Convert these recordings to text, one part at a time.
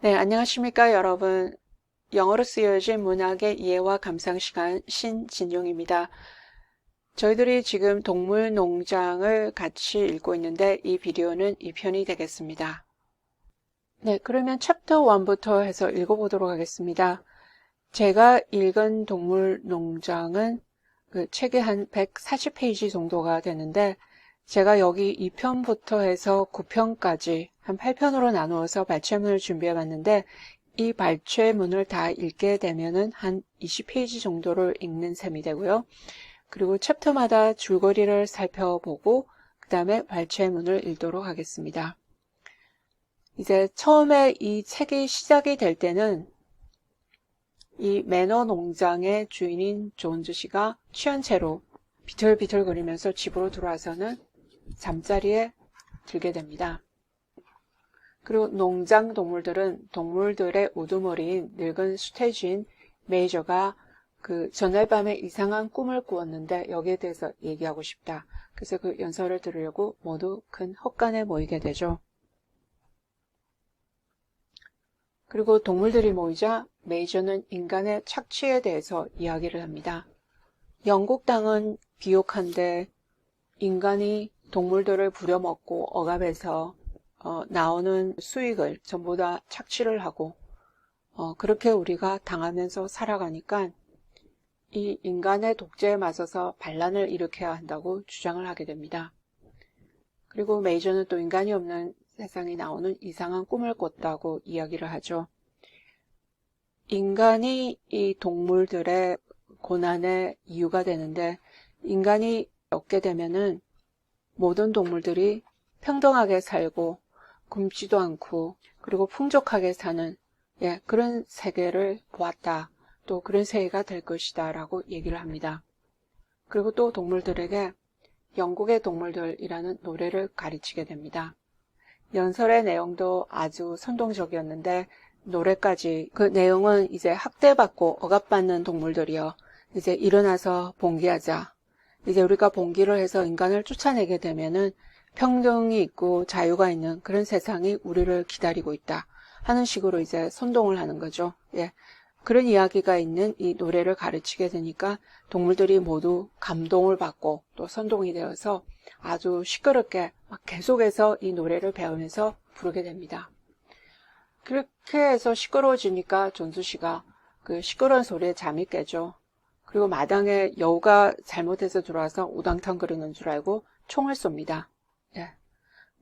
네, 안녕하십니까, 여러분. 영어로 쓰여진 문학의 이해와 감상 시간 신진용입니다. 저희들이 지금 동물 농장을 같이 읽고 있는데 이 비디오는 2편이 되겠습니다. 네, 그러면 챕터 1부터 해서 읽어보도록 하겠습니다. 제가 읽은 동물 농장은 그 책이 한 140페이지 정도가 되는데 제가 여기 2편부터 해서 9편까지 한 8편으로 나누어서 발췌문을 준비해 봤는데 이 발췌문을 다 읽게 되면은 한 20페이지 정도를 읽는 셈이 되고요. 그리고 챕터마다 줄거리를 살펴보고 그 다음에 발췌문을 읽도록 하겠습니다. 이제 처음에 이 책이 시작이 될 때는 이 매너 농장의 주인인 존즈 씨가 취한 채로 비틀비틀거리면서 집으로 들어와서는 잠자리에 들게 됩니다. 그리고 농장 동물들은 동물들의 우두머리인 늙은 수태주인 메이저가 그 전날 밤에 이상한 꿈을 꾸었는데 여기에 대해서 얘기하고 싶다. 그래서 그 연설을 들으려고 모두 큰 헛간에 모이게 되죠. 그리고 동물들이 모이자 메이저는 인간의 착취에 대해서 이야기를 합니다. 영국 땅은 비옥한데 인간이 동물들을 부려먹고 억압해서 나오는 수익을 전부 다 착취를 하고 그렇게 우리가 당하면서 살아가니까 이 인간의 독재에 맞서서 반란을 일으켜야 한다고 주장을 하게 됩니다. 그리고 메이저는 또 인간이 없는 세상에 나오는 이상한 꿈을 꿨다고 이야기를 하죠. 인간이 이 동물들의 고난의 이유가 되는데 인간이 없게 되면은 모든 동물들이 평등하게 살고 굶지도 않고 그리고 풍족하게 사는 그런 세계를 보았다. 또 그런 세계가 될 것이다 라고 얘기를 합니다. 그리고 또 동물들에게 영국의 동물들이라는 노래를 가르치게 됩니다. 연설의 내용도 아주 선동적이었는데 노래까지 그 내용은 이제 학대받고 억압받는 동물들이요. 이제 일어나서 봉기하자. 이제 우리가 봉기를 해서 인간을 쫓아내게 되면은 평등이 있고 자유가 있는 그런 세상이 우리를 기다리고 있다 하는 식으로 이제 선동을 하는 거죠. 그런 이야기가 있는 이 노래를 가르치게 되니까 동물들이 모두 감동을 받고 또 선동이 되어서 아주 시끄럽게 막 계속해서 이 노래를 배우면서 부르게 됩니다. 그렇게 해서 시끄러워지니까 존수 씨가 그 시끄러운 소리에 잠이 깨죠. 그리고 마당에 여우가 잘못해서 들어와서 우당탕 거리는 줄 알고 총을 쏩니다.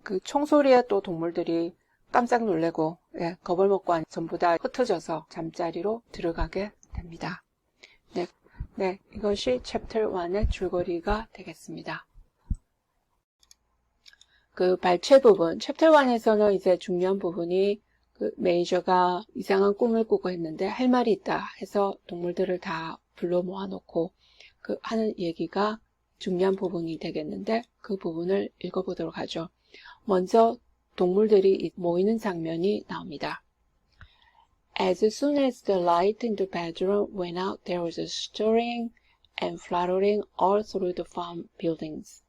그 총소리에 또 동물들이 깜짝 놀래고 겁을 먹고 전부 다 흩어져서 잠자리로 들어가게 됩니다. 이것이 챕터 1의 줄거리가 되겠습니다. 그 발췌 부분, 챕터 1에서는 이제 중요한 부분이 그 메이저가 이상한 꿈을 꾸고 했는데 할 말이 있다 해서 동물들을 다 불러 모아놓고 그 하는 얘기가 중요한 부분이 되겠는데 그 부분을 읽어보도록 하죠. 먼저 동물들이 모이는 장면이 나옵니다. As soon as the light in the bedroom went out, there was a stirring and fluttering all through the farm buildings.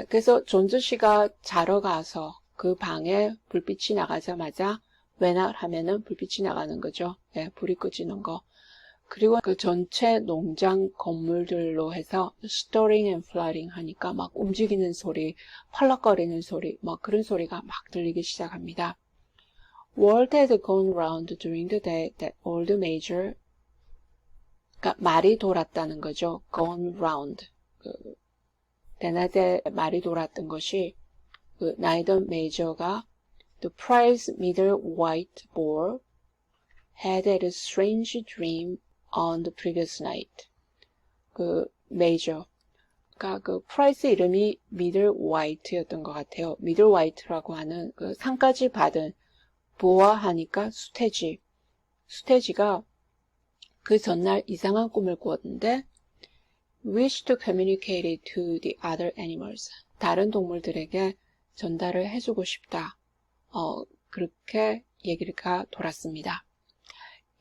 그래서 존즈 씨가 자러 가서 그 방에 불빛이 나가자마자 went out 하면은 불빛이 나가는 거죠. 불이 꺼지는 거. 그리고 그 전체 농장 건물들로 해서 stirring and flutting 하니까 막 움직이는 소리, 펄럭거리는 소리, 막 그런 소리가 막 들리기 시작합니다. Word had gone round during the day that old Major, 그러니까 말이 돌았다는 거죠. gone round. 대낮에 말이 돌았던 것이 그 나이던 메이저가 the prize middle white boar had had a strange dream on the previous night. 그 메이저가 그 프라이스 이름이 미들 화이트였던 것 같아요. 미들 화이트라고 하는 그 상까지 받은 보아하니까 수태지가 그 전날 이상한 꿈을 꾸었는데 wish to communicate it to the other animals. 다른 동물들에게 전달을 해주고 싶다. 그렇게 얘기가 돌았습니다.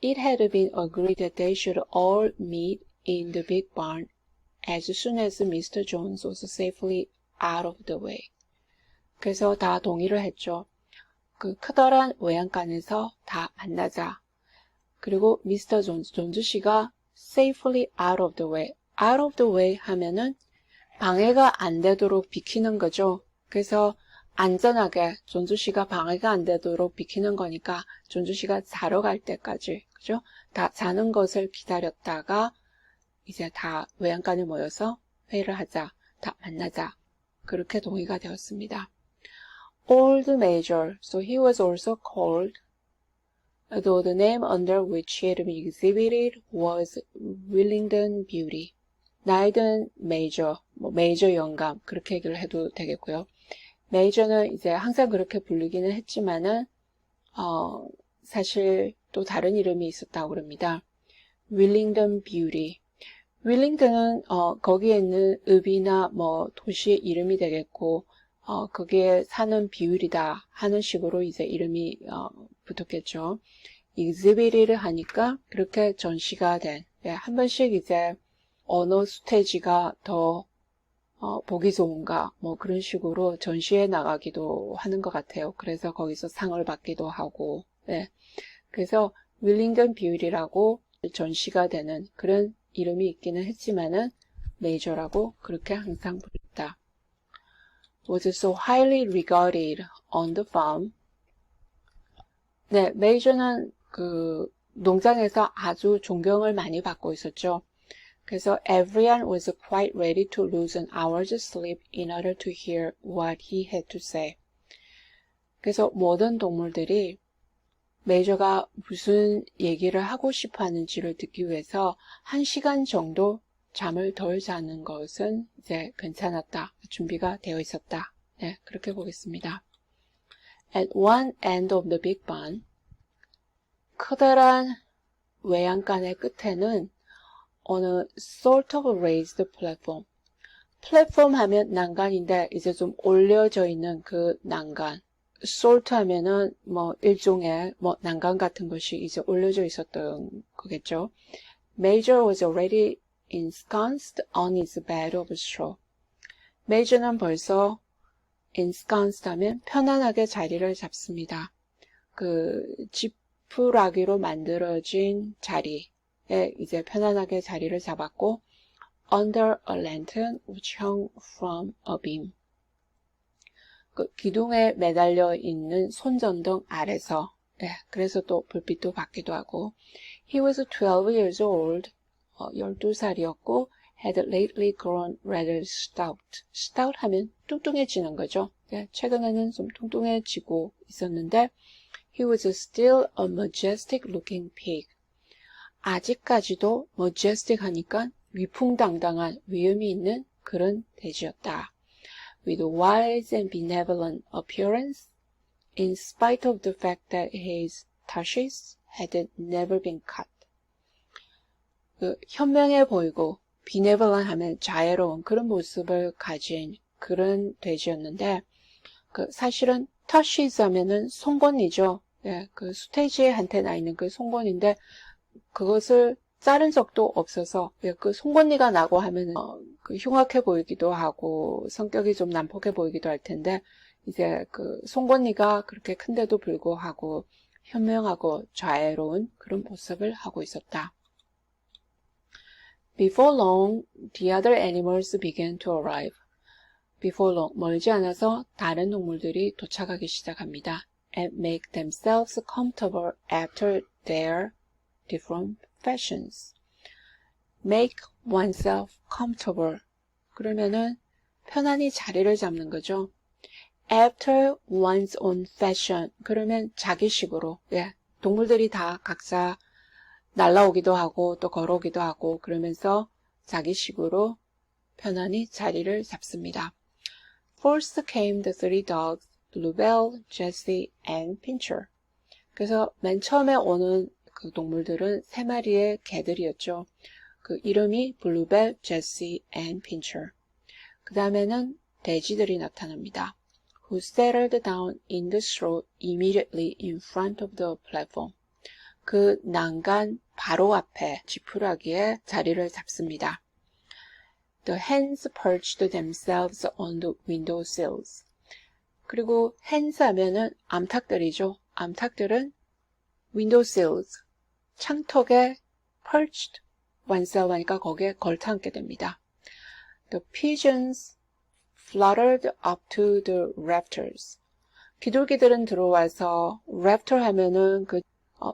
It had been agreed that they should all meet in the big barn as soon as Mr. Jones was safely out of the way. 그래서 다 동의를 했죠. 그 커다란 외양간에서 다 만나자. 그리고 미스터 존즈 씨가 safely out of the way. out of the way 하면은 방해가 안 되도록 비키는 거죠. 그래서 안전하게 존즈 씨가 방해가 안 되도록 비키는 거니까 존즈 씨가 자러 갈 때까지, 그죠? 다 자는 것을 기다렸다가 이제 다 외양간에 모여서 회의를 하자, 다 만나자. 그렇게 동의가 되었습니다. Old Major, so he was also called, though the name under which he had been exhibited was Willingdon Beauty. 나이든 메이저, 메이저 영감, 그렇게 얘기를 해도 되겠고요. 메이저는 이제 항상 그렇게 부르기는 했지만은, 사실 또 다른 이름이 있었다고 그럽니다. 윌링던 뷰티. 윌링턴은, 거기에 있는 읍이나 도시의 이름이 되겠고, 거기에 사는 비율이다 하는 식으로 이제 이름이, 붙었겠죠. exhibit를 하니까 그렇게 전시가 된, 한 번씩 이제 어느 스테이지가 더 보기 좋은가 그런 식으로 전시에 나가기도 하는 것 같아요. 그래서 거기서 상을 받기도 하고 그래서 윌링던 뷰티라고 전시가 되는 그런 이름이 있기는 했지만은 메이저라고 그렇게 항상 부른다. Was so highly regarded on the farm. 네, 메이저는 그 농장에서 아주 존경을 많이 받고 있었죠. 그래서 everyone was quite ready to lose an hour's sleep in order to hear what he had to say. 그래서 모든 동물들이 메이저가 무슨 얘기를 하고 싶어 하는지를 듣기 위해서 1시간 정도 잠을 덜 자는 것은 이제 괜찮았다. 준비가 되어 있었다. 네, 그렇게 보겠습니다. At one end of the big barn, 커다란 외양간의 끝에는 어느 sort of raised platform. 플랫폼 하면 난간인데 이제 좀 올려져 있는 그 난간. sort 하면은 일종의 난간 같은 것이 이제 올려져 있었던 거겠죠. Major was already ensconced on his bed of straw. Major는 벌써 ensconced 하면 편안하게 자리를 잡습니다. 그 지푸라기로 만들어진 자리에 이제 편안하게 자리를 잡았고 under a lantern which hung from a beam. 그 기둥에 매달려 있는 손전등 아래서 그래서 또 불빛도 받기도 하고 He was 12 years old. 12살이었고 had lately grown rather stout. stout 하면 뚱뚱해지는 거죠. 최근에는 좀 뚱뚱해지고 있었는데 He was still a majestic looking pig. 아직까지도 majestic 하니까 위풍당당한 위엄이 있는 그런 돼지였다. With wise and benevolent appearance, in spite of the fact that his tushes had never been cut. 그 현명해 보이고 benevolent 하면 자애로운 그런 모습을 가진 그런 돼지였는데 그 사실은 tushes 하면은 송곳니죠. 그 수태지한테 나 있는 그 송곳니인데 그것을 자른 적도 없어서 그 송곳니가 나고 하면 그 흉악해 보이기도 하고 성격이 좀 난폭해 보이기도 할 텐데 이제 그 송곳니가 그렇게 큰데도 불구하고 현명하고 자애로운 그런 모습을 하고 있었다. Before long, the other animals began to arrive. Before long, 멀지 않아서 다른 동물들이 도착하기 시작합니다. And make themselves comfortable after their different fashions. Make oneself comfortable. 그러면은 편안히 자리를 잡는 거죠. After one's own fashion. 그러면 자기식으로. 동물들이 다 각자 날아오기도 하고 또 걸어오기도 하고 그러면서 자기식으로 편안히 자리를 잡습니다. First came the three dogs, Bluebell, Jessie, and Pincher. 그래서 맨 처음에 오는 그 동물들은 3마리의 개들이었죠. 그 이름이 Bluebell, Jessie, and Pincher. 그 다음에는 돼지들이 나타납니다. Who settled down in the straw immediately in front of the platform. 그 난간 바로 앞에 지푸라기에 자리를 잡습니다. The hens perched themselves on the window sills. 그리고 hens 하면은 암탉들이죠. 암탉들은 windowsills, 창턱에 perched 완싸움 하니까 거기에 걸터앉게 됩니다. The pigeons fluttered up to the rafters. 비둘기들은 들어와서 rafter 하면은 그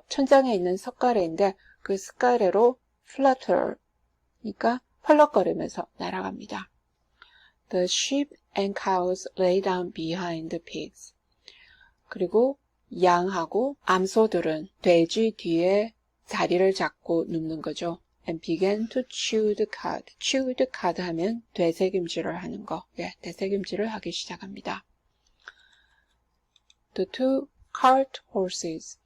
천장에 있는 석가래인데 그 석가래로 flutter, 그러니까 펄럭거리면서 날아갑니다. The sheep and cows lay down behind the pigs. 그리고 양하고 암소들은 돼지 뒤에 자리를 잡고 눕는 거죠. And began to chew the cud. chew the cud 하면 되새김질을 하는 거. 예, 되새김질을 하기 시작합니다. The two cart horses.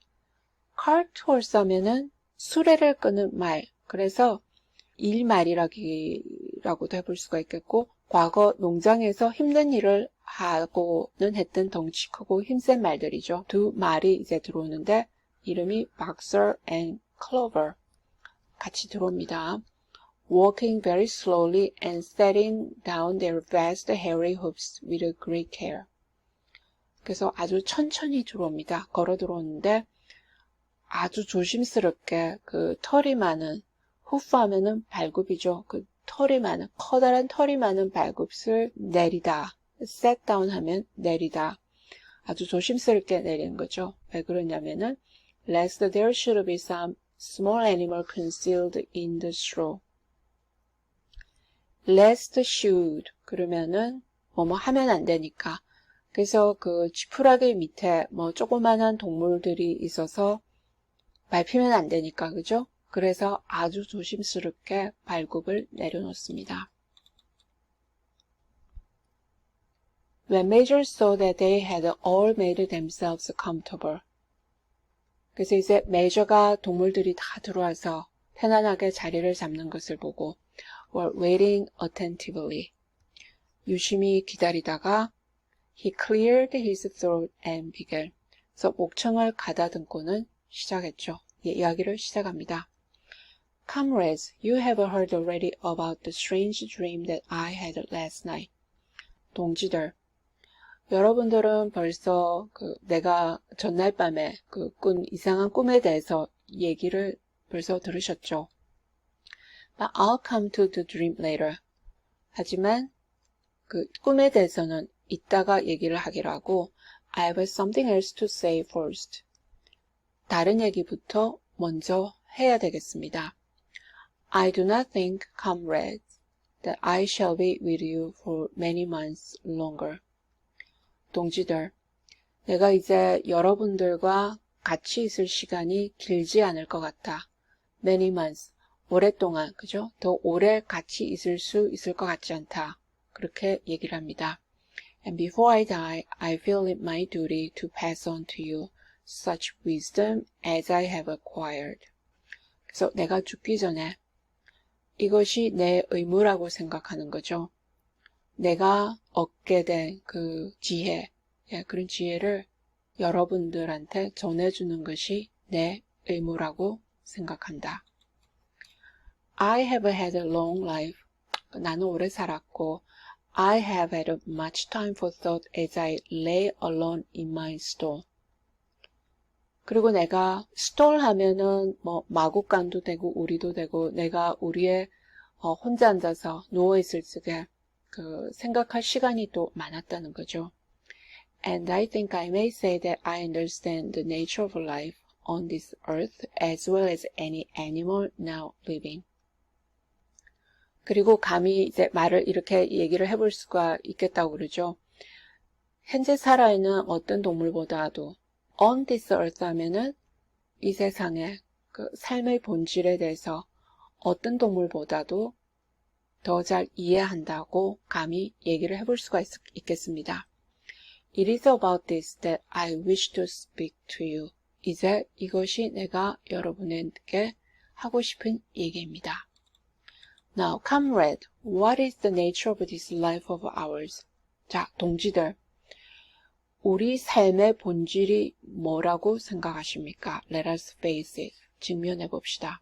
cart horse 하면은 수레를 끄는 말. 그래서 일말이라고도 해볼 수가 있겠고, 과거 농장에서 힘든 일을 하고는 했던 덩치 크고 힘센 말들이죠. 두 말이 이제 들어오는데 이름이 Boxer and Clover 같이 들어옵니다. Walking very slowly and setting down their vast hairy hoofs with a great care. 그래서 아주 천천히 들어옵니다. 걸어 들어오는데 아주 조심스럽게 그 털이 많은, 후프 하면은 발굽이죠. 그 털이 많은, 커다란 털이 많은 발굽을 내리다. set down 하면 내리다. 아주 조심스럽게 내리는 거죠. 왜 그러냐면은 lest there should be some small animal concealed in the straw. lest should 그러면은 뭐뭐 하면 안 되니까. 그래서 그 지푸라기 밑에 뭐 조그만한 동물들이 있어서 밟히면 안 되니까, 그죠? 그래서 아주 조심스럽게 발굽을 내려놓습니다. When Major saw that they had all made themselves comfortable. 그래서 이제 메이저가 동물들이 다 들어와서 편안하게 자리를 잡는 것을 보고 were waiting attentively. 유심히 기다리다가 he cleared his throat and began. 그래서 목청을 가다듬고는 시작했죠. 이야기를 시작합니다. Comrades, you have heard already about the strange dream that I had last night. 동지들, 여러분들은 벌써 내가 전날 밤에 꾼 이상한 꿈에 대해서 얘기를 벌써 들으셨죠. But I'll come to the dream later. 하지만 그 꿈에 대해서는 이따가 얘기를 하기로 하고 I have something else to say first. 다른 얘기부터 먼저 해야 되겠습니다. I do not think, comrades, that I shall be with you for many months longer. 동지들, 내가 이제 여러분들과 같이 있을 시간이 길지 않을 것 같다. Many months, 오랫동안, 그죠? 더 오래 같이 있을 수 있을 것 같지 않다. 그렇게 얘기를 합니다. And before I die, I feel it my duty to pass on to you such wisdom as I have acquired. 그래서 내가 죽기 전에 이것이 내 의무라고 생각하는 거죠. 내가 얻게 된 그 지혜, 그런 지혜를 여러분들한테 전해주는 것이 내 의무라고 생각한다. I have had a long life. 나는 오래 살았고 I have had much time for thought as I lay alone in my stall. 그리고 내가 stall 하면은 뭐 마구간도 되고 우리도 되고 내가 우리에 혼자 앉아서 누워있을 적에 생각할 시간이 또 많았다는 거죠. And I think I may say that I understand the nature of life on this earth as well as any animal now living. 그리고 감히 이제 말을 이렇게 얘기를 해볼 수가 있겠다고 그러죠. 현재 살아있는 어떤 동물보다도 on this earth 하면은 이 세상의 그 삶의 본질에 대해서 어떤 동물보다도 더 잘 이해한다고 감히 얘기를 해볼 수가 있겠습니다. It is about this that I wish to speak to you. 이제 이것이 내가 여러분에게 하고 싶은 얘기입니다. Now, comrade, what is the nature of this life of ours? 자, 동지들, 우리 삶의 본질이 뭐라고 생각하십니까? Let us face it. 직면해 봅시다.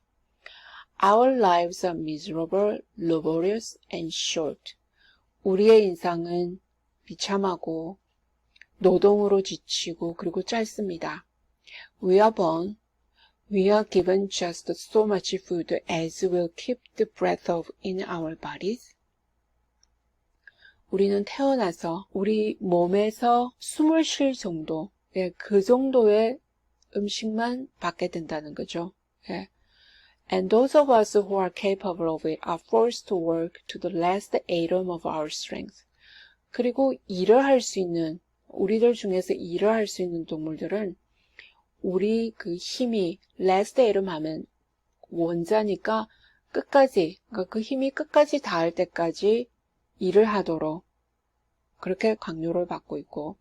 Our lives are miserable, laborious, and short. 우리의 인생은 비참하고 노동으로 지치고 그리고 짧습니다. We are born. We are given just so much food as will keep the breath of in our bodies. 우리는 태어나서 우리 몸에서 숨을 쉴 정도, 그 정도의 음식만 받게 된다는 거죠. And those of us who are capable of it are forced to work to the last atom of our strength. 그리고 일을 할 수 있는, 우리들 중에서 일을 할 수 있는 동물들은 우리 그 힘이 last atom 하면 원자니까 끝까지, 그러니까 그 힘이 끝까지 닿을 때까지 일을 하도록 그렇게 강요를 받고 있고,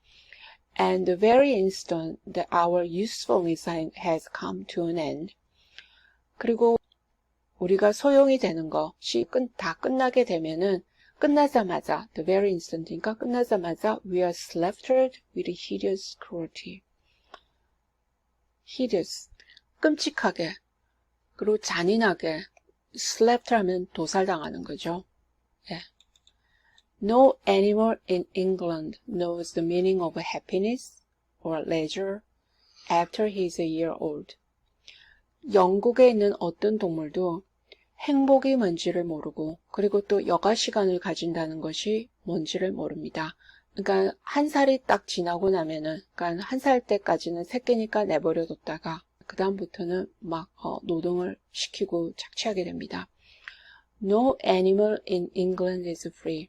and the very instant that our usefulness has come to an end, 그리고 우리가 소용이 되는 것이 다 끝나게 되면은 끝나자마자, the very instant이니까 끝나자마자 we are slaughtered with hideous cruelty. hideous, 끔찍하게, 그리고 잔인하게, slaughtered 하면 도살당하는 거죠. No animal in England knows the meaning of happiness or leisure after he is a year old. 영국에 있는 어떤 동물도 행복이 뭔지를 모르고 그리고 또 여가 시간을 가진다는 것이 뭔지를 모릅니다. 그러니까 한 살이 딱 지나고 나면은, 그러니까 한 살 때까지는 새끼니까 내버려뒀다가 그 다음부터는 막 노동을 시키고 착취하게 됩니다. No animal in England is free.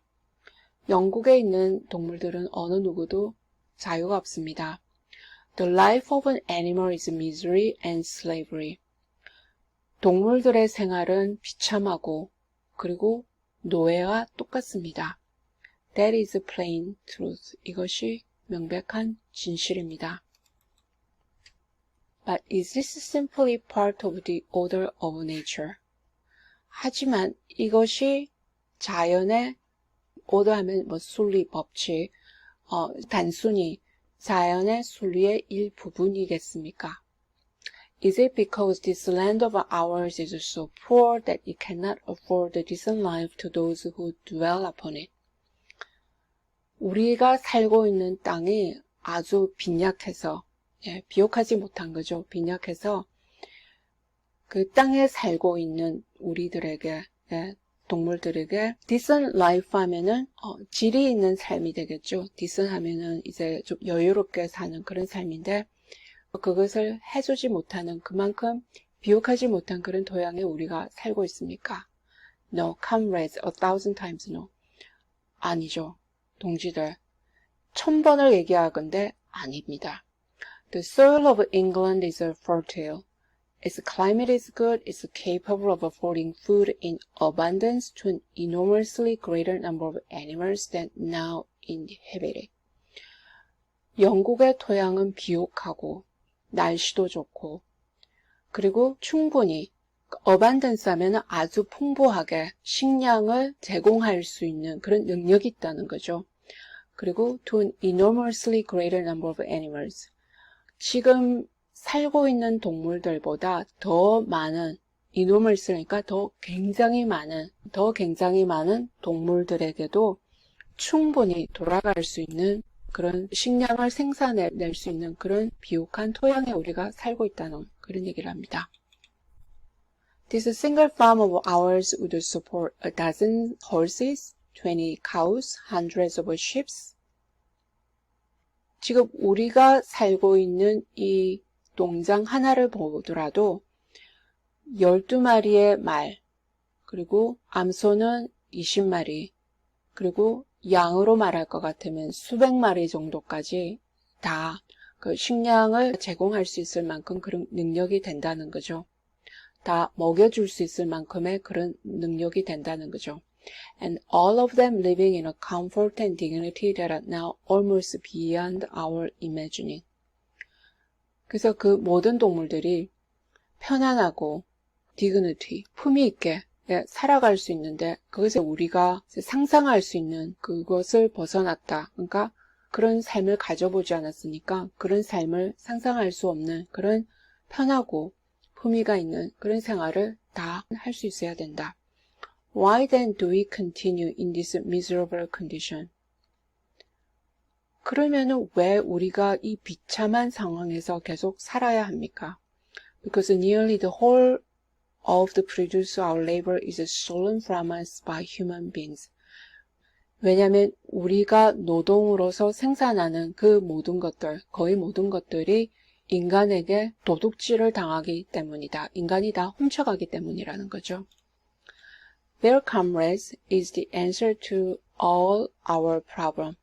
영국에 있는 동물들은 어느 누구도 자유가 없습니다. The life of an animal is misery and slavery. 동물들의 생활은 비참하고 그리고 노예와 똑같습니다. That is plain truth. 이것이 명백한 진실입니다. But is this simply part of the order of nature? 하지만 이것이 자연의 order하면 순리, 법칙, 단순히 자연의 순리의 일부분이겠습니까? Is it because this land of ours is so poor that it cannot afford a decent life to those who dwell upon it? 우리가 살고 있는 땅이 아주 빈약해서, 비옥하지 못한 거죠. 빈약해서 그 땅에 살고 있는 우리들에게, 동물들에게 decent life 하면은 질이 있는 삶이 되겠죠. decent 하면은 이제 좀 여유롭게 사는 그런 삶인데 그것을 해주지 못하는 그만큼 비옥하지 못한 그런 토양에 우리가 살고 있습니까? No, comrades, 1,000 times no. 아니죠. 동지들. 1000번을 얘기하건대 아닙니다. The soil of England is fertile. Its climate is good. It's capable of affording food in abundance to an enormously greater number of animals than now inhabit it. 영국의 토양은 비옥하고 날씨도 좋고 그리고 충분히 abundance 하면 아주 풍부하게 식량을 제공할 수 있는 그런 능력이 있다는 거죠. 그리고 to an enormously greater number of animals. 지금 살고 있는 동물들보다 더 많은 enormous니까 더 굉장히 많은 동물들에게도 충분히 돌아갈 수 있는 그런 식량을 생산해낼 수 있는 그런 비옥한 토양에 우리가 살고 있다는 그런 얘기를 합니다. This single farm of ours would support 12 horses, 20 cows, hundreds of sheep. 지금 우리가 살고 있는 이 농장 하나를 보더라도 12마리의 말, 그리고 암소는 20마리, 그리고 양으로 말할 것 같으면 수백 마리 정도까지 다 그 식량을 제공할 수 있을 만큼 그런 능력이 된다는 거죠. 다 먹여줄 수 있을 만큼의 그런 능력이 된다는 거죠. And all of them living in a comfort and dignity that are now almost beyond our imagining. 그래서 그 모든 동물들이 편안하고 dignity, 품위 있게 살아갈 수 있는데 그것을 우리가 상상할 수 있는 그것을 벗어났다. 그러니까 그런 삶을 가져보지 않았으니까 그런 삶을 상상할 수 없는 그런 편하고 품위가 있는 그런 생활을 다 할 수 있어야 된다. Why then do we continue in this miserable condition? 그러면은 왜 우리가 이 비참한 상황에서 계속 살아야 합니까? Because nearly the whole of the produce of our labor is stolen from us by human beings. 왜냐하면 우리가 노동으로서 생산하는 그 모든 것들, 거의 모든 것들이 인간에게 도둑질을 당하기 때문이다. 인간이 다 훔쳐가기 때문이라는 거죠. Their comrades is the answer to all our problem.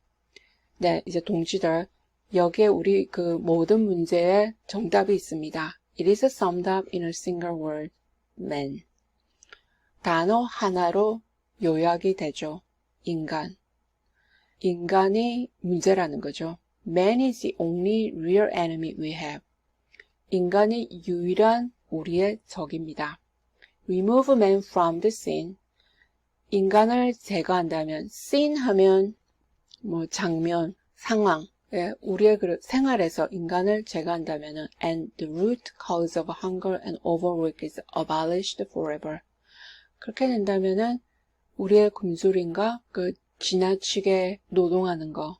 네, 이제 동지들, 여기에 우리 그 모든 문제에 정답이 있습니다. It is summed up in a single word, man. 단어 하나로 요약이 되죠. 인간. 인간이 문제라는 거죠. Man is the only real enemy we have. 인간이 유일한 우리의 적입니다. Remove man from the scene. 인간을 제거한다면, scene 하면 뭐 장면, 상황, 우리의 그 생활에서 인간을 제거한다면은 and the root cause of hunger and overwork is abolished forever. 그렇게 된다면은 우리의 굶주림과 그 지나치게 노동하는 거,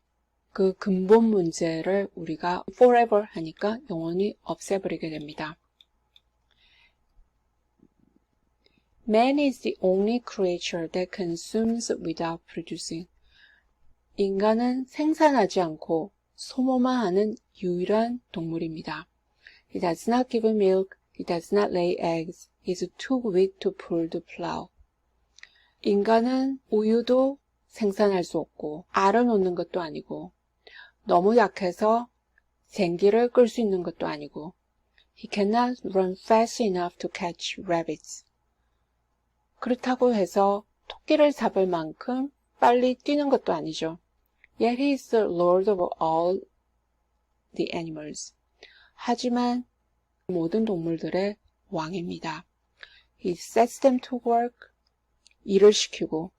그 근본 문제를 우리가 forever 하니까 영원히 없애버리게 됩니다. Man is the only creature that consumes without producing. 인간은 생산하지 않고 소모만 하는 유일한 동물입니다. He does not give milk, he does not lay eggs, he is too weak to pull the plow. 인간은 우유도 생산할 수 없고 알을 놓는 것도 아니고 너무 약해서 쟁기를 끌 수 있는 것도 아니고 He cannot run fast enough to catch rabbits. 그렇다고 해서 토끼를 잡을 만큼 빨리 뛰는 것도 아니죠. Yet he is the Lord of all the animals. 하지만 모든 동물들의 왕입니다. He sets them to work. 일을 시키고,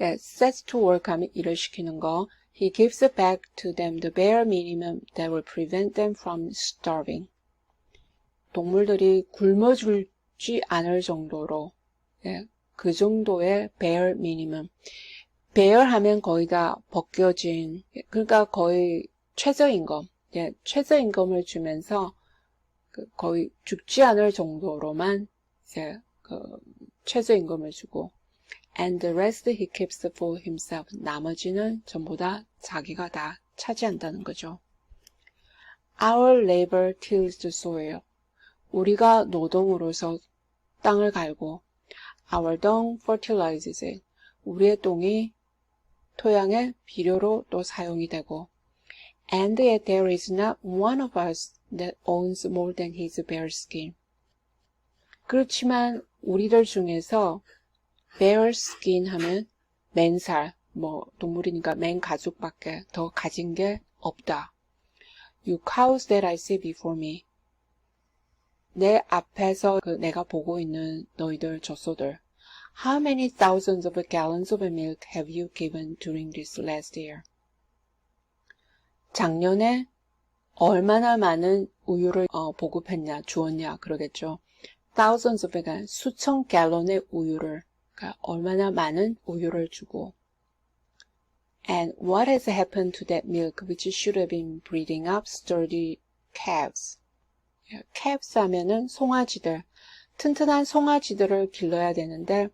sets to work 하면 일을 시키는 거. He gives back to them the bare minimum that will prevent them from starving. 동물들이 굶어 죽지 않을 정도로, 그 정도의 bare minimum. bare 하면 거의 다 벗겨진, 그러니까 거의 최저임금, 최저임금을 주면서 거의 죽지 않을 정도로만 이제 최저임금을 주고, and the rest he keeps for himself. 나머지는 전부 다 자기가 다 차지한다는 거죠. Our labor tills the soil. 우리가 노동으로서 땅을 갈고, our dung fertilizes it. 우리의 똥이 토양의 비료로 또 사용이 되고, and yet there is not one of us that owns more than his bare skin. 그렇지만 우리들 중에서 bare skin 하면 맨살, 동물이니까 맨 가죽밖에 더 가진 게 없다. You cows that I see before me. 내 앞에서 내가 보고 있는 너희들 젖소들. How many thousands of gallons of milk have you given during this last year? 작년에 얼마나 많은 우유를 보급했냐, 주었냐 그러겠죠. Thousands of gallons, 수천 갤런의 우유를, 그러니까 얼마나 많은 우유를 주고. And what has happened to that milk which should have been breeding up sturdy calves? calves 하면은 송아지들, 튼튼한 송아지들을 길러야 되는데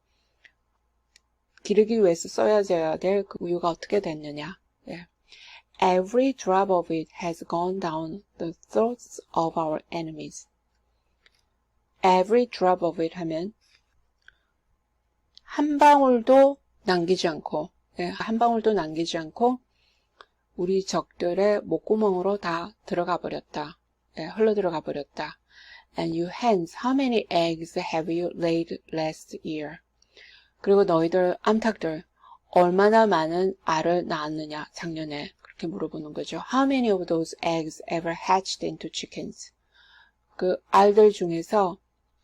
기르기 위해서 써야 될 그 우유가 어떻게 됐느냐. Every drop of it has gone down the throats of our enemies. Every drop of it 하면 한 방울도 남기지 않고, 한 방울도 남기지 않고 우리 적들의 목구멍으로 다 들어가 버렸다. 흘러 들어가 버렸다. And you hens, how many eggs have you laid last year? 그리고 너희들 암탉들 얼마나 많은 알을 낳았느냐 작년에 그렇게 물어보는 거죠. How many of those eggs ever hatched into chickens? 그 알들 중에서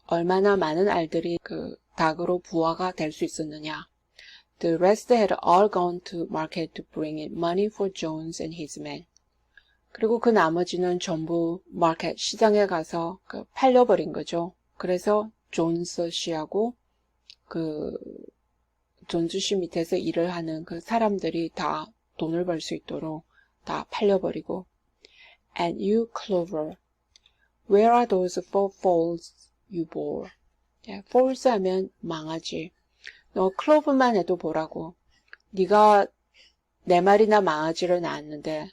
얼마나 많은 알들이 그 닭으로 부화가 될 수 있었느냐. The rest had all gone to market to bring in money for Jones and his men. 그리고 그 나머지는 전부 마켓 시장에 가서 팔려버린 거죠. 그래서 존스 씨하고 존스 씨 밑에서 일을 하는 그 사람들이 다 돈을 벌 수 있도록 다 팔려버리고. And you clover, where are those 4 foals you bore? 예, foals 하면 망아지. 너 클로브만 해도 보라고. 네가 4마리나 망아지를 낳았는데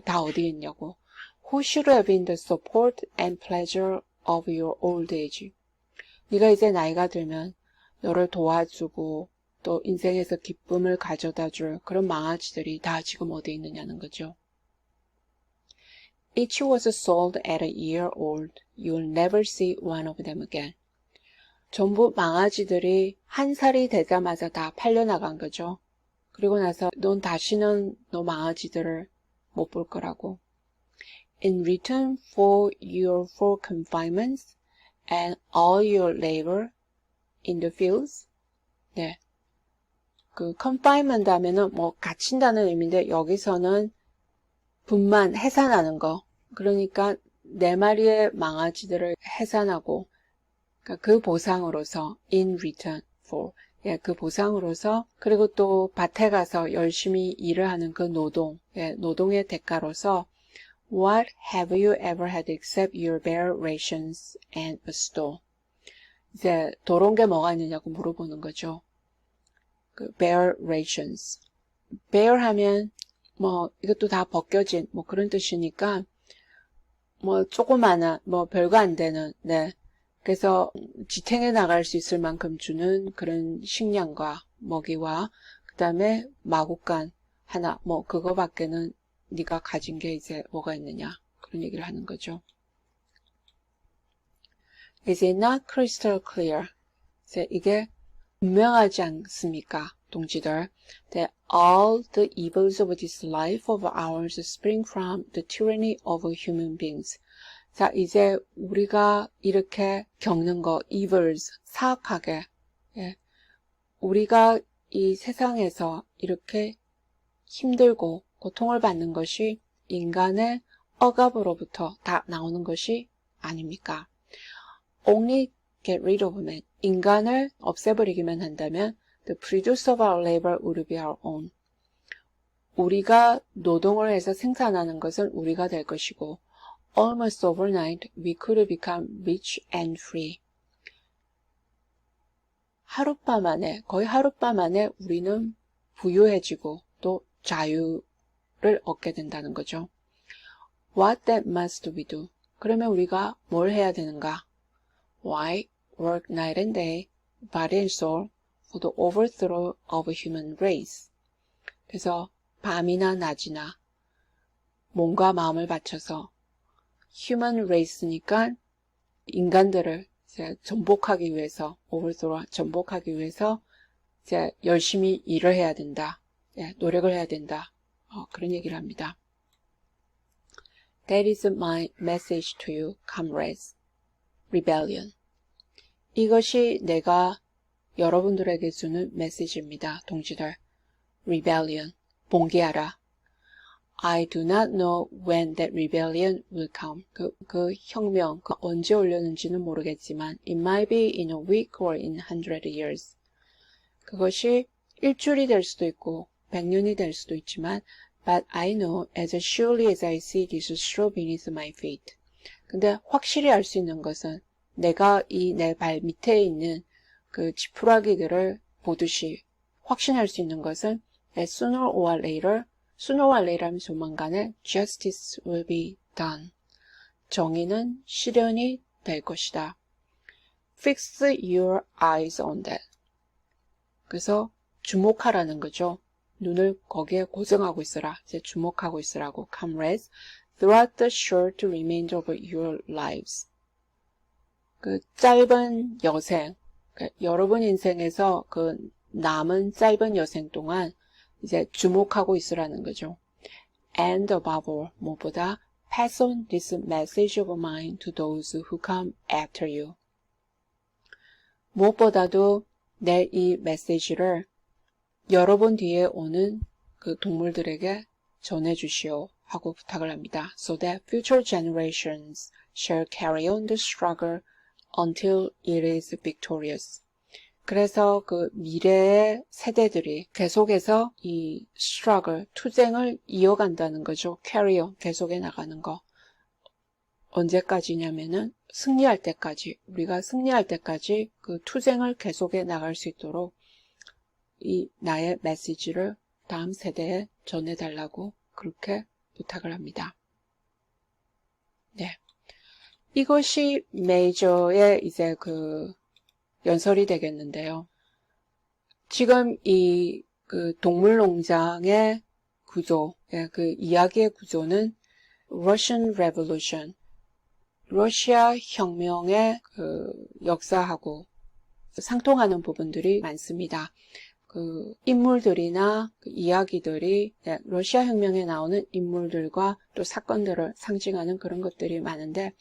다 어디 있냐고. Who should have been the support and pleasure of your old age? 네가 이제 나이가 들면 너를 도와주고 또 인생에서 기쁨을 가져다 줄 그런 망아지들이 다 지금 어디 있느냐는 거죠. Each was sold at a year old. You'll never see one of them again. 전부 망아지들이 1살이 되자마자 다 팔려나간 거죠. 그리고 나서 넌 다시는 너 망아지들을 못 볼 거라고. In return for your 4 confinements and all your labor in the fields. 네. 그 confinement 하면은 뭐 갇힌다는 의미인데 여기서는 분만 해산하는 거. 그러니까 4마리의 망아지들을 해산하고 그러니까 그 보상으로서 in return for 예, 그 보상으로서 그리고 또 밭에 가서 열심히 일을 하는 그 노동 예, 노동의 대가로서 What have you ever had except your bare rations and a store? 이제 도로운 게 뭐가 있느냐고 물어보는 거죠. 그 bare rations. bare 하면 뭐 이것도 다 벗겨진 뭐 그런 뜻이니까 뭐 조그마한 뭐 별거 안 되는 네. 그래서 지탱해 나갈 수 있을 만큼 주는 그런 식량과 먹이와 그 다음에 마구간 하나 뭐 그거밖에는 네가 가진 게 이제 뭐가 있느냐 그런 얘기를 하는 거죠. Is it not crystal clear? 이게 분명하지 않습니까? 동지들. That all the evils of this life of ours spring from the tyranny of human beings. 자, 이제 우리가 이렇게 겪는 거, evils, 사악하게, 예. 우리가 이 세상에서 이렇게 힘들고 고통을 받는 것이 인간의 억압으로부터 다 나오는 것이 아닙니까? Only get rid of man. 인간을 없애버리기만 한다면 the produce of our labor would be our own. 우리가 노동을 해서 생산하는 것은 우리가 될 것이고 Almost overnight, we could become rich and free. 하룻밤 안에, 거의 하룻밤 안에 우리는 부유해지고 또 자유를 얻게 된다는 거죠. What then must we do? 그러면 우리가 뭘 해야 되는가? Why work night and day, body and soul, for the overthrow of a human race? 그래서 밤이나 낮이나 몸과 마음을 바쳐서 human race니까 인간들을 이제 전복하기 위해서, overthrow, 전복하기 위해서 이제 열심히 일을 해야 된다. 예, 노력을 해야 된다. 그런 얘기를 합니다. That is my message to you, comrades. Rebellion. 이것이 내가 여러분들에게 주는 메시지입니다, 동지들. Rebellion. 봉기하라. I do not know when that rebellion will come. 그 혁명, 언제 오려는지는 모르겠지만 it might be in a week or in 100 years. 그것이 일주일이 될 수도 있고 100년이 될 수도 있지만 but I know as surely as I see this straw beneath my feet. 근데 확실히 알 수 있는 것은 내가 이 내 발 밑에 있는 그 지푸라기들을 보듯이 확신할 수 있는 것은 as sooner or later 하면 조만간에 justice will be done. 정의는 실현이 될 것이다. Fix your eyes on that. 그래서 주목하라는 거죠. 눈을 거기에 고정하고 있으라. 이제 주목하고 있으라고. Comrades, throughout the short remainder of your lives. 그 짧은 여생, 여러분 인생에서 그 남은 짧은 여생 동안 이제 주목하고 있으라는 거죠. And above all, 무엇보다 pass on this message of mine to those who come after you. 무엇보다도 내 이 메시지를 여러분 뒤에 오는 그 동물들에게 전해주시오 하고 부탁을 합니다. So that future generations shall carry on the struggle until it is victorious. 그래서 그 미래의 세대들이 계속해서 이 struggle, 투쟁을 이어간다는 거죠. carry on, 계속해 나가는 거. 언제까지냐면은 승리할 때까지, 우리가 승리할 때까지 그 투쟁을 계속해 나갈 수 있도록 이 나의 메시지를 다음 세대에 전해달라고 그렇게 부탁을 합니다. 네. 이것이 메이저의 이제 그 연설이 되겠는데요. 지금 이 그 동물농장의 구조, 그 이야기의 구조는 Russian Revolution, 러시아 혁명의 그 역사하고 상통하는 부분들이 많습니다. 그 인물들이나 그 이야기들이 러시아 혁명에 나오는 인물들과 또 사건들을 상징하는 그런 것들이 많은데,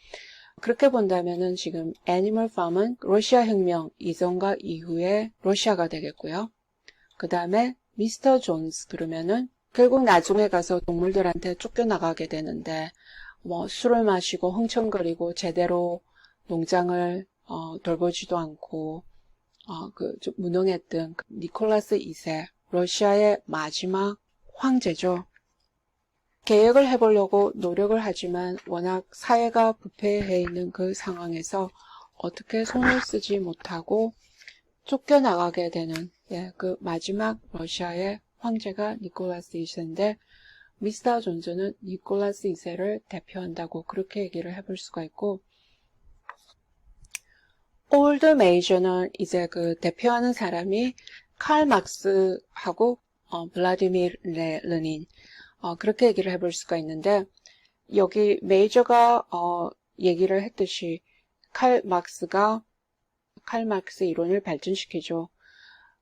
그렇게 본다면은 지금 애니멀 팜은 러시아 혁명 이전과 이후의 러시아가 되겠고요. 그 다음에 미스터 존스 그러면은 결국 나중에 가서 동물들한테 쫓겨나가게 되는데, 뭐 술을 마시고 흥청거리고 제대로 농장을 돌보지도 않고 좀 무능했던 니콜라스 2세, 러시아의 마지막 황제죠. 개혁을 해보려고 노력을 하지만 워낙 사회가 부패해 있는 그 상황에서 어떻게 손을 쓰지 못하고 쫓겨나가게 되는 그 마지막 러시아의 황제가 니콜라스 2세인데, 미스터 존스는 니콜라스 2세를 대표한다고 그렇게 얘기를 해볼 수가 있고, 올드 메이저는 이제 그 대표하는 사람이 칼 막스하고 블라디미르 레닌, 그렇게 얘기를 해볼 수가 있는데, 여기 메이저가 얘기를 했듯이 칼 막스 이론을 발전시키죠.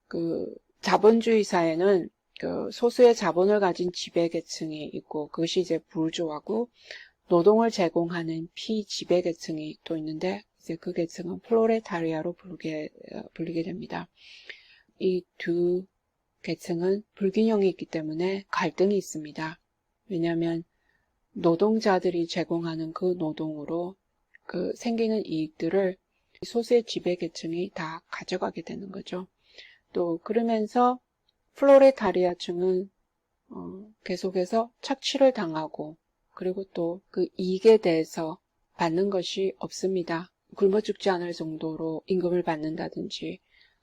그 자본주의 사회는 그 소수의 자본을 가진 지배계층이 있고, 그것이 이제 부르주아고, 노동을 제공하는 피지배계층이 또 있는데, 이제 그 계층은 플로레타리아로 불리게 됩니다. 이 두 계층은 불균형이 있기 때문에 갈등이 있습니다. 왜냐하면 노동자들이 제공하는 그 노동으로 그 생기는 이익들을 소수의 지배계층이 다 가져가게 되는 거죠. 또 그러면서 플로레타리아층은 계속해서 착취를 당하고, 그리고 또 그 이익에 대해서 받는 것이 없습니다. 굶어 죽지 않을 정도로 임금을 받는다든지,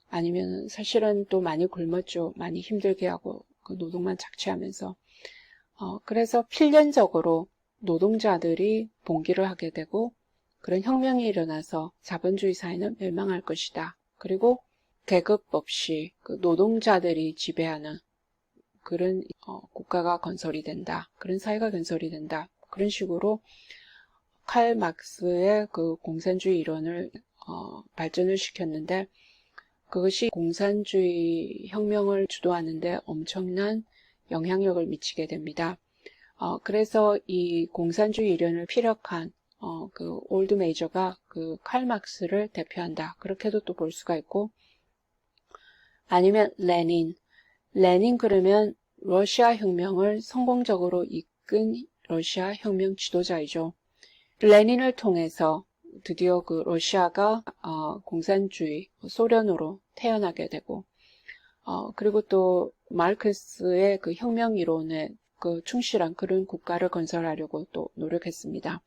아니면 사실은 또 많이 굶었죠. 많이 힘들게 하고 그 노동만 착취하면서. 그래서 필연적으로 노동자들이 봉기를 하게 되고, 그런 혁명이 일어나서 자본주의 사회는 멸망할 것이다. 그리고 계급 없이 그 노동자들이 지배하는 그런 국가가 건설이 된다. 그런 사회가 건설이 된다. 그런 식으로 칼 막스의 그 공산주의 이론을 발전을 시켰는데, 그것이 공산주의 혁명을 주도하는데 엄청난 영향력을 미치게 됩니다. 그래서 이 공산주의 이론을 피력한 그 올드 메이저가 그 칼 막스를 대표한다. 그렇게도 또 볼 수가 있고, 아니면 레닌 그러면 러시아 혁명을 성공적으로 이끈 러시아 혁명 지도자이죠. 레닌을 통해서 드디어 그 러시아가 공산주의 소련으로 태어나게 되고, 그리고 또 마르크스의 그 혁명 이론에 그 충실한 그런 국가를 건설하려고 또 노력했습니다.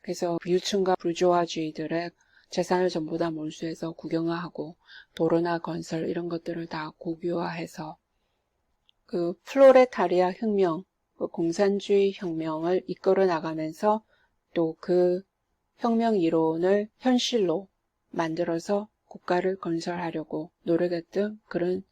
그래서 부유층과 부르주아주의들의 재산을 전부 다 몰수해서 국영화하고 도로나 건설 이런 것들을 다 국유화해서 그 플로레타리아 혁명, 그 공산주의 혁명을 이끌어 나가면서 또 그 혁명 이론을 현실로 만들어서 국가를 건설하려고 노력했던 그런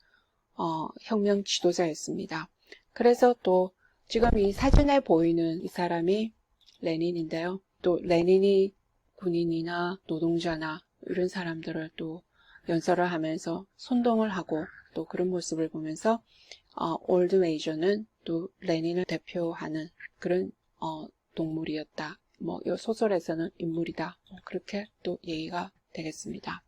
혁명 지도자였습니다. 그래서 또 지금 이 사진에 보이는 이 사람이 레닌인데요. 또 레닌이 군인이나 노동자나 이런 사람들을 또 연설을 하면서 선동을 하고 또 그런 모습을 보면서 올드 메이저는 또 레닌을 대표하는 그런 동물이었다. 뭐 이 소설에서는 인물이다. 그렇게 또 얘기가 되겠습니다.